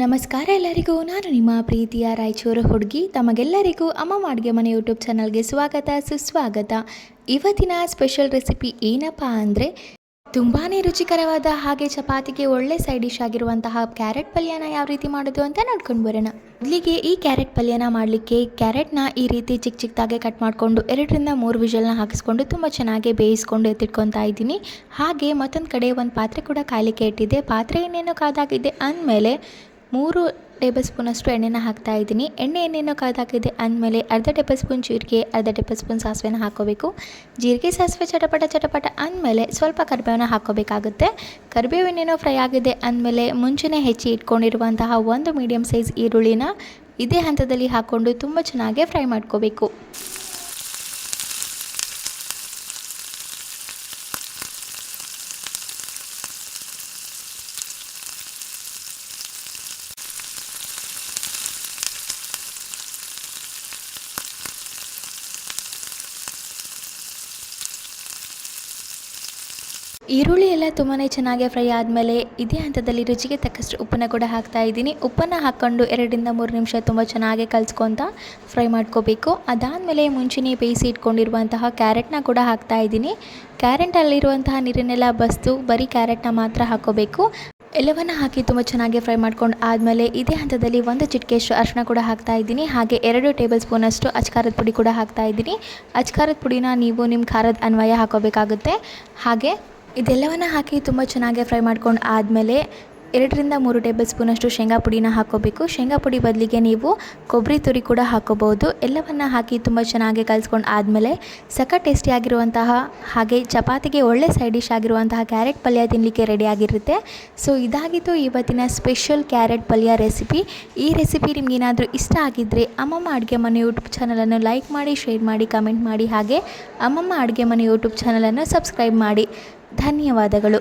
ನಮಸ್ಕಾರ ಎಲ್ಲರಿಗೂ. ನಾನು ನಿಮ್ಮ ಪ್ರೀತಿಯ ರಾಯಚೂರು ಹುಡುಗಿ. ತಮಗೆಲ್ಲರಿಗೂ ಅಮ್ಮ ಅಡುಗೆ ಮನೆ ಯೂಟ್ಯೂಬ್ ಚಾನಲ್ಗೆ ಸ್ವಾಗತ ಸುಸ್ವಾಗತ. ಇವತ್ತಿನ ಸ್ಪೆಷಲ್ ರೆಸಿಪಿ ಏನಪ್ಪ ಅಂದರೆ ತುಂಬಾ ರುಚಿಕರವಾದ ಹಾಗೆ ಚಪಾತಿಗೆ ಒಳ್ಳೆ ಸೈಡ್ ಡಿಶ್ ಆಗಿರುವಂತಹ ಕ್ಯಾರೆಟ್ ಪಲ್ಯನ ಯಾವ ರೀತಿ ಮಾಡೋದು ಅಂತ ನೋಡ್ಕೊಂಡು ಬರೋಣ. ಇಲ್ಲಿಗೆ ಈ ಕ್ಯಾರೆಟ್ ಪಲ್ಯನ ಮಾಡಲಿಕ್ಕೆ ಕ್ಯಾರೆಟ್ನ ಈ ರೀತಿ ಚಿಕ್ಕ ಚಿಕ್ಕದಾಗೆ ಕಟ್ ಮಾಡಿಕೊಂಡು 2-3 ವಿಷಲ್ನ ಹಾಕಿಸ್ಕೊಂಡು ತುಂಬ ಚೆನ್ನಾಗಿ ಬೇಯಿಸ್ಕೊಂಡು ಎತ್ತಿಟ್ಕೊತಾ ಇದ್ದೀನಿ. ಹಾಗೆ ಮತ್ತೊಂದು ಕಡೆ ಒಂದು ಪಾತ್ರೆ ಕೂಡ ಕಾಯಲಿಕ್ಕೆ ಇಟ್ಟಿದ್ದೆ. ಪಾತ್ರೆ ಇನ್ನೇನು ಕಾದಾಗಿದೆ ಅಂದಮೇಲೆ 3 ಟೇಬಲ್ ಸ್ಪೂನಷ್ಟು ಎಣ್ಣೆನ ಹಾಕ್ತಾ ಇದ್ದೀನಿ. ಎಣ್ಣೆಯನ್ನು ಕಾದಾಕಿದೆ ಅಂದಮೇಲೆ ಅರ್ಧ ಟೇಬಲ್ ಸ್ಪೂನ್ ಜೀರಿಗೆ, ಅರ್ಧ ಟೇಬಲ್ ಸ್ಪೂನ್ ಸಾಸಿವೆನ ಹಾಕೋಬೇಕು. ಜೀರಿಗೆ ಸಾಸಿವೆ ಚಟಪಟ ಅಂದಮೇಲೆ ಸ್ವಲ್ಪ ಕರಿಬೇವನ್ನ ಹಾಕೋಬೇಕಾಗುತ್ತೆ. ಕರಿಬೇವಿನೇನೋ ಫ್ರೈ ಆಗಿದೆ ಅಂದಮೇಲೆ ಮುಂಚೆನೇ ಹೆಚ್ಚಿ ಇಟ್ಕೊಂಡಿರುವಂತಹ 1 ಮೀಡಿಯಮ್ ಸೈಜ್ ಈರುಳ್ಳಿನ ಇದೇ ಹಂತದಲ್ಲಿ ಹಾಕ್ಕೊಂಡು ತುಂಬ ಚೆನ್ನಾಗಿ ಫ್ರೈ ಮಾಡ್ಕೋಬೇಕು. ಈರುಳ್ಳಿ ಎಲ್ಲ ತುಂಬಾ ಚೆನ್ನಾಗಿ ಫ್ರೈ ಆದಮೇಲೆ ಇದೇ ಹಂತದಲ್ಲಿ ರುಚಿಗೆ ತಕ್ಕಷ್ಟು ಉಪ್ಪನ್ನು ಕೂಡ ಹಾಕ್ತಾ ಇದ್ದೀನಿ. ಉಪ್ಪನ್ನು ಹಾಕ್ಕೊಂಡು 2-3 ನಿಮಿಷ ತುಂಬ ಚೆನ್ನಾಗಿ ಕಲಿಸ್ಕೊತ ಫ್ರೈ ಮಾಡ್ಕೋಬೇಕು. ಅದಾದಮೇಲೆ ಮುಂಚೆನೇ ಬೇಯಿಸಿ ಇಟ್ಕೊಂಡಿರುವಂತಹ ಕ್ಯಾರೆಟ್ನ ಕೂಡ ಹಾಕ್ತಾ ಇದ್ದೀನಿ. ಕ್ಯಾರೆಟಲ್ಲಿರುವಂತಹ ನೀರನ್ನೆಲ್ಲ ಬಸ್ದು ಬರೀ ಕ್ಯಾರೆಟ್ನ ಮಾತ್ರ ಹಾಕೋಬೇಕು. ಎಲ್ಲವನ್ನು ಹಾಕಿ ತುಂಬ ಚೆನ್ನಾಗಿ ಫ್ರೈ ಮಾಡ್ಕೊಂಡು ಆದಮೇಲೆ ಇದೇ ಹಂತದಲ್ಲಿ 1 ಚಿಟಿಕೆಯಷ್ಟು ಅರಿಶಿನ ಕೂಡ ಹಾಕ್ತಾ ಇದ್ದೀನಿ. ಹಾಗೆ 2 ಟೇಬಲ್ ಸ್ಪೂನಷ್ಟು ಅಚ್ಕಾರದ ಪುಡಿ ಕೂಡ ಹಾಕ್ತಾ ಇದ್ದೀನಿ. ಅಚ್ಕಾರದ ಪುಡಿನ ನೀವು ನಿಮ್ಮ ಖಾರದ ಅನ್ವಯ ಹಾಕೋಬೇಕಾಗುತ್ತೆ. ಹಾಗೆ ಇದೆಲ್ಲವನ್ನು ಹಾಕಿ ತುಂಬ ಚೆನ್ನಾಗಿ ಫ್ರೈ ಮಾಡ್ಕೊಂಡು ಆದಮೇಲೆ 2-3 ಟೇಬಲ್ ಸ್ಪೂನಷ್ಟು ಶೇಂಗಾ ಪುಡಿನ ಹಾಕೋಬೇಕು. ಶೇಂಗಾ ಪುಡಿ ಬದಲಿಗೆ ನೀವು ಕೊಬ್ಬರಿ ತುರಿ ಕೂಡ ಹಾಕೋಬೋದು. ಎಲ್ಲವನ್ನು ಹಾಕಿ ತುಂಬ ಚೆನ್ನಾಗಿ ಕಲಿಸ್ಕೊಂಡು ಆದಮೇಲೆ ಸಖತ್ ಟೇಸ್ಟಿಯಾಗಿರುವಂತಹ ಹಾಗೆ ಚಪಾತಿಗೆ ಒಳ್ಳೆ ಸೈಡ್ ಡಿಶ್ ಆಗಿರುವಂತಹ ಕ್ಯಾರೆಟ್ ಪಲ್ಯ ತಿನ್ನಲಿಕ್ಕೆ ರೆಡಿಯಾಗಿರುತ್ತೆ. ಸೊ ಇದಾಗಿತ್ತು ಇವತ್ತಿನ ಸ್ಪೆಷಲ್ ಕ್ಯಾರೆಟ್ ಪಲ್ಯ ರೆಸಿಪಿ. ಈ ರೆಸಿಪಿ ನಿಮಗೇನಾದರೂ ಇಷ್ಟ ಆಗಿದ್ದರೆ ಅಮ್ಮಮ್ಮ ಅಡುಗೆ ಮನೆ ಯೂಟ್ಯೂಬ್ ಚಾನಲನ್ನು ಲೈಕ್ ಮಾಡಿ, ಶೇರ್ ಮಾಡಿ, ಕಮೆಂಟ್ ಮಾಡಿ. ಹಾಗೆ ಅಮ್ಮಮ್ಮ ಅಡುಗೆ ಮನೆ ಯೂಟ್ಯೂಬ್ ಚಾನಲನ್ನು ಸಬ್ಸ್ಕ್ರೈಬ್ ಮಾಡಿ. ಧನ್ಯವಾದಗಳು.